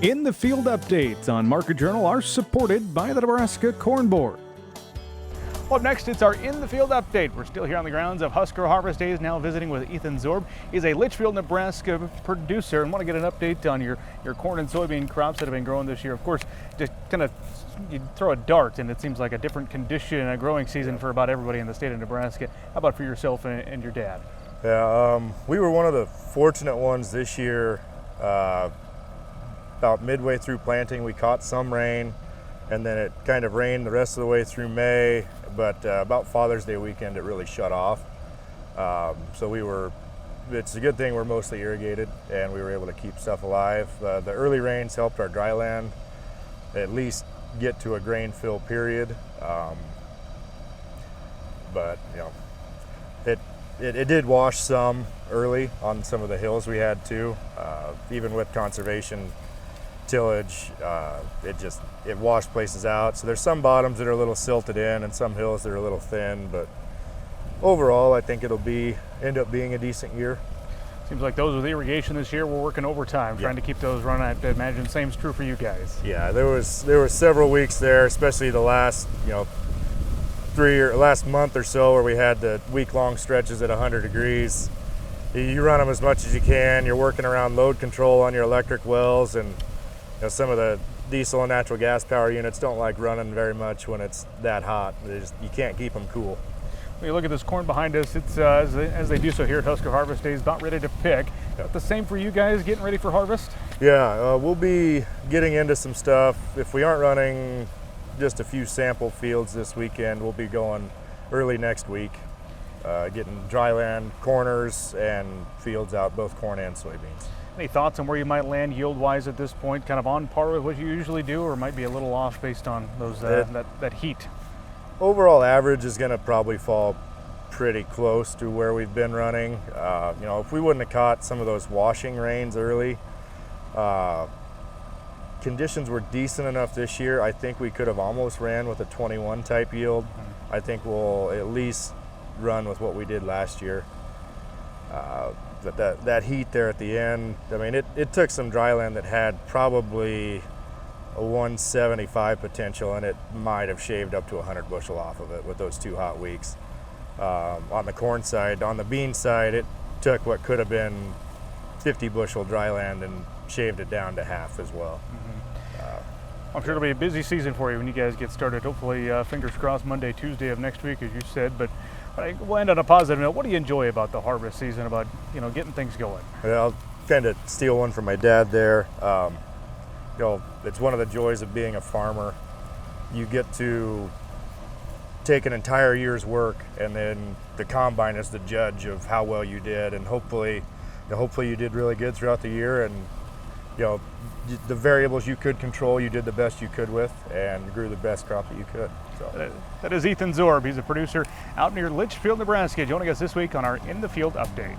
In the Field updates on Market Journal are supported by the Nebraska Corn Board. Well, up next, it's our In the Field update. We're still here on the grounds of Husker Harvest Days, now visiting with Ethan Zoerb. He's a Litchfield, Nebraska producer, and want to get an update on your corn and soybean crops that have been growing this year. Of course, just kind of you throw a dart, and it seems like a different condition and a growing season for about everybody in the state of Nebraska. How about for yourself and your dad? Yeah, we were one of the fortunate ones this year. About midway through planting, we caught some rain, and then it kind of rained the rest of the way through May, but about Father's Day weekend it really shut off. So it's a good thing we're mostly irrigated and we were able to keep stuff alive. The early rains helped our dry land at least get to a grain fill period. But you know, it did wash some early on some of the hills we had too. Even with conservation tillage, it washed places out. So there's some bottoms that are a little silted in and some hills that are a little thin, but overall I think it'll end up being a decent year. Seems like those with irrigation this year were working overtime, trying to keep those running. I imagine the same's true for you guys. Yeah, there were several weeks there, especially the last last month or so, where we had the week-long stretches at 100 degrees. You run them as much as you can. You're working around load control on your electric wells, and some of the diesel and natural gas power units don't like running very much when it's that hot. You can't keep them cool. When you look at this corn behind us, it's as they do so here at Husker Harvest Days, about ready to pick. The same for you guys, getting ready for harvest? Yeah, we'll be getting into some stuff. If we aren't running just a few sample fields this weekend, we'll be going early next week, getting dry land corners and fields out, both corn and soybeans. Any thoughts on where you might land yield-wise at this point? Kind of on par with what you usually do, or might be a little off based on those that heat? Overall average is going to probably fall pretty close to where we've been running. If we wouldn't have caught some of those washing rains early, conditions were decent enough this year. I think we could have almost ran with a 21 type yield. I think we'll at least run with what we did last year. But that heat there at the end, I mean, it took some dry land that had probably a 175 potential, and it might have shaved up to 100 bushel off of it with those 2 hot weeks. On the corn side, on the bean side, it took what could have been 50 bushel dry land and shaved it down to half as well. I'm sure it'll be a busy season for you when you guys get started. Hopefully, fingers crossed, Monday, Tuesday of next week, as you said. But we'll end on a positive note. What do you enjoy about the harvest season, about getting things going? I'll kind of steal one from my dad there. It's one of the joys of being a farmer. You get to take an entire year's work, and then the combine is the judge of how well you did, and hopefully you did really good throughout the year, and the variables you could control, you did the best you could with, and grew the best crop that you could. So. That is Ethan Zoerb. He's a producer out near Litchfield, Nebraska, joining us this week on our In the Field update.